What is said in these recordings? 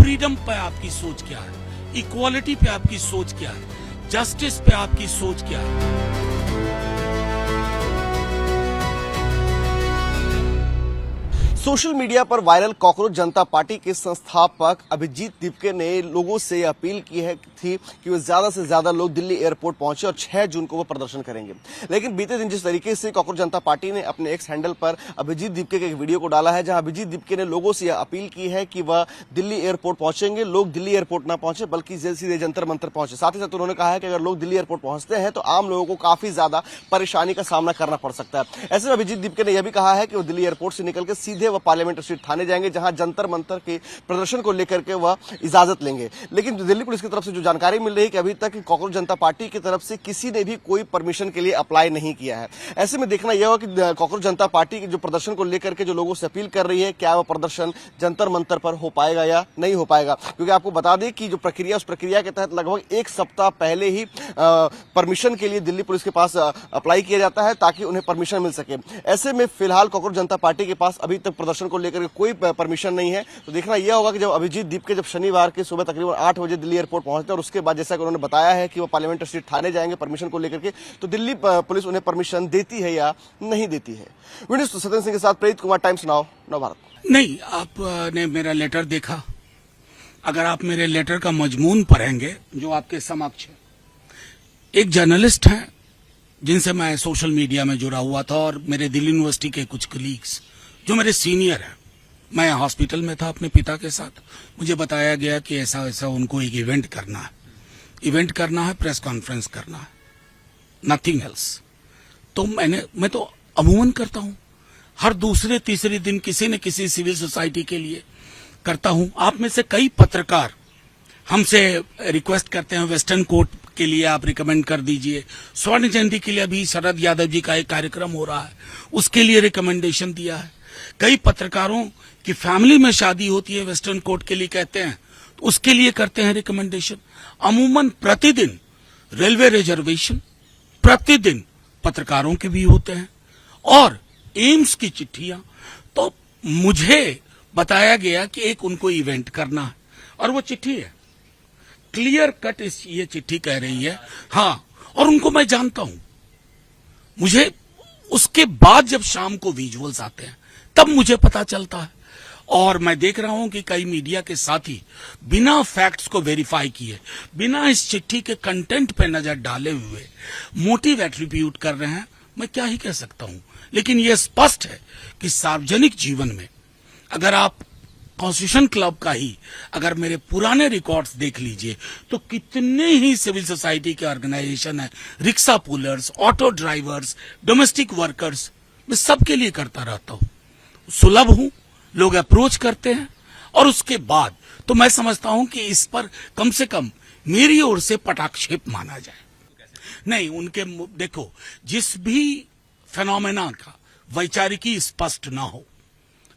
Freedom पे आपकी सोच क्या है, इक्वालिटी पे आपकी सोच क्या है, जस्टिस पे आपकी सोच क्या है। सोशल मीडिया पर वायरल कॉकरोच जनता पार्टी के संस्थापक अभिजीत दीपके ने लोगों से अपील की थी कि वे ज्यादा से ज्यादा लोग दिल्ली एयरपोर्ट पहुंचे और 6 जून को वो प्रदर्शन करेंगे। लेकिन बीते दिन जिस तरीके से कॉकरोच जनता पार्टी ने अपने एक्स हैंडल पर अभिजीत दीपके के एक वीडियो को डाला है, जहां अभिजीत दीपके ने लोगों से अपील की है कि वह दिल्ली एयरपोर्ट पहुंचेंगे, लोग दिल्ली एयरपोर्ट ना पहुंचे बल्कि सीधे जंतर मंतर पहुंचे। साथ ही साथ उन्होंने कहा है कि अगर लोग दिल्ली एयरपोर्ट पहुंचते हैं तो आम लोगों को काफी ज्यादा परेशानी का सामना करना पड़ सकता है। ऐसे में अभिजीत दीपके ने यह भी कहा है कि वो दिल्ली एयरपोर्ट से निकलकर सीधे पार्लियामेंट स्ट्रीट थाने जाएंगे, जहां जंतर मंतर के प्रदर्शन को लेकर के वह इजाजत लेंगे। लेकिन दिल्ली पुलिस की तरफ से जो जानकारी मिल रही है कि अभी तक कॉकरोच जनता पार्टी की तरफ से किसी ने भी कोई परमिशन के लिए अप्लाई नहीं किया है। ऐसे में देखना यह होगा कि कॉकरोच जनता पार्टी के जो प्रदर्शन को लेकर के जो लोगों से अपील कर रही है, क्या वह प्रदर्शन जंतर मंतर पर हो पाएगा या नहीं हो पाएगा। क्योंकि आपको बता दें कि जो प्रक्रिया, उस प्रक्रिया के तहत लगभग एक सप्ताह पहले ही परमिशन के लिए दिल्ली पुलिस के पास अप्लाई किया जाता है ताकि उन्हें परमिशन मिल सके। ऐसे में फिलहाल कॉकरोच जनता पार्टी के पास अभी तक प्रदर्शन को लेकर कोई परमिशन नहीं है। तो देखना यह होगा कि जब अभिजीत दीपके जब शनिवार की सुबह तकरीबन 8 बजे दिल्ली एयरपोर्ट पहुंचते हैं और उसके बाद जैसा कि उन्होंने बताया है कि वो पार्लियामेंट स्ट्रीट थाने जाएंगे परमिशन को लेकर के, तो दिल्ली पुलिस उन्हें परमिशन देती है या नहीं देती है। वीडियो सत्येंद्र सिंह के साथ प्रेरित कुमार, टाइम्स नाउ, नवभारत। नहीं, आपने मेरा लेटर देखा। अगर आप मेरे लेटर का मजमून पढ़ेंगे जो आपके समक्ष है, एक जर्नलिस्ट हैं जिनसे मैं सोशल मीडिया में जुड़ा हुआ था और मेरे दिल्ली यूनिवर्सिटी के कुछ कलीग्स जो मेरे सीनियर हैं, मैं हॉस्पिटल में था अपने पिता के साथ, मुझे बताया गया कि ऐसा ऐसा उनको एक इवेंट करना है, प्रेस कॉन्फ्रेंस करना है, नथिंग एल्स। तो मैं तो अमूमन करता हूं, हर दूसरे तीसरे दिन किसी न किसी सिविल सोसाइटी के लिए करता हूं। आप में से कई पत्रकार हमसे रिक्वेस्ट करते हैं वेस्टर्न कोर्ट के लिए आप रिकमेंड कर दीजिए, स्वर्ण जयंती के लिए अभी शरद यादव जी का एक कार्यक्रम हो रहा है, उसके लिए रिकमेंडेशन दिया है। कई पत्रकारों की फैमिली में शादी होती है, वेस्टर्न कोर्ट के लिए कहते हैं, तो उसके लिए करते हैं रिकमेंडेशन। अमूमन प्रतिदिन रेलवे रिजर्वेशन प्रतिदिन पत्रकारों के भी होते हैं और एम्स की चिट्ठियां। तो मुझे बताया गया कि एक उनको इवेंट करना है और वो चिट्ठी है, क्लियर कट ये चिट्ठी कह रही है। हाँ, और उनको मैं जानता हूं। मुझे उसके बाद जब शाम को विजुअल्स आते हैं तब मुझे पता चलता है और मैं देख रहा हूं कि कई मीडिया के साथी बिना फैक्ट्स को वेरीफाई किए, बिना इस चिट्ठी के कंटेंट पे नजर डाले हुए मोटिव एट्रीब्यूट कर रहे हैं। मैं क्या ही कह सकता हूं, लेकिन यह स्पष्ट है कि सार्वजनिक जीवन में अगर आप कॉन्स्टिट्यूशन क्लब का ही अगर मेरे पुराने रिकॉर्ड्स देख लीजिए तो कितने ही सिविल सोसाइटी के ऑर्गेनाइजेशन है, rickshaw pullers, auto drivers, domestic workers, मैं सबके लिए करता रहता हूं। सुलभ हूं, लोग अप्रोच करते हैं और उसके बाद तो मैं समझता हूं कि इस पर कम से कम मेरी ओर से पटाक्षेप माना जाए। नहीं, उनके देखो, जिस भी फेनोमेना का वैचारिकी स्पष्ट ना हो,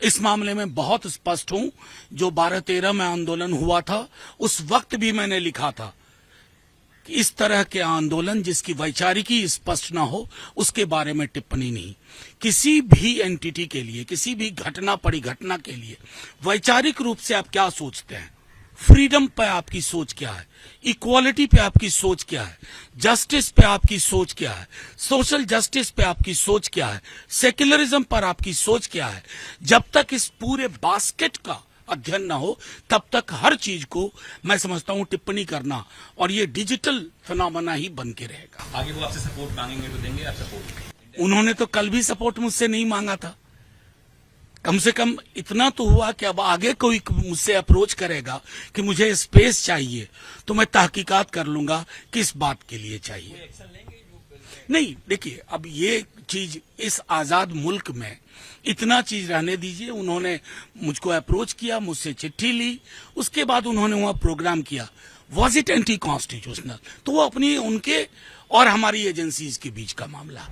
इस मामले में बहुत स्पष्ट हूं। जो 12-13 में आंदोलन हुआ था उस वक्त भी मैंने लिखा था कि इस तरह के आंदोलन जिसकी वैचारिकी स्पष्ट ना हो उसके बारे में टिप्पणी नहीं। किसी भी एंटिटी के लिए, किसी भी घटना परिघटना के लिए वैचारिक रूप से आप क्या सोचते हैं, फ्रीडम पे आपकी सोच क्या है, इक्वालिटी पे आपकी सोच क्या है, जस्टिस पे आपकी सोच क्या है, सोशल जस्टिस पे आपकी सोच क्या है, सेक्युलरिज्म पर आपकी सोच क्या है, जब तक इस पूरे बास्केट का अध्ययन ना हो तब तक हर चीज को मैं समझता हूं टिप्पणी करना और ये डिजिटल फिनोमेना ही बन के रहेगा। आगे वो आपसे सपोर्ट मांगेंगे तो देंगे आप सपोर्ट? उन्होंने तो कल भी सपोर्ट मुझसे नहीं मांगा था। कम से कम इतना तो हुआ कि अब आगे कोई मुझसे अप्रोच करेगा कि मुझे स्पेस चाहिए तो मैं तहकीकात कर लूंगा किस बात के लिए चाहिए। नहीं, देखिए, अब ये चीज इस आजाद मुल्क में इतना चीज रहने दीजिए। उन्होंने मुझको अप्रोच किया, मुझसे चिट्ठी ली, उसके बाद उन्होंने वहां प्रोग्राम किया। Was it anti constitutional? तो वो अपनी उनके और हमारी एजेंसीज के बीच का मामला।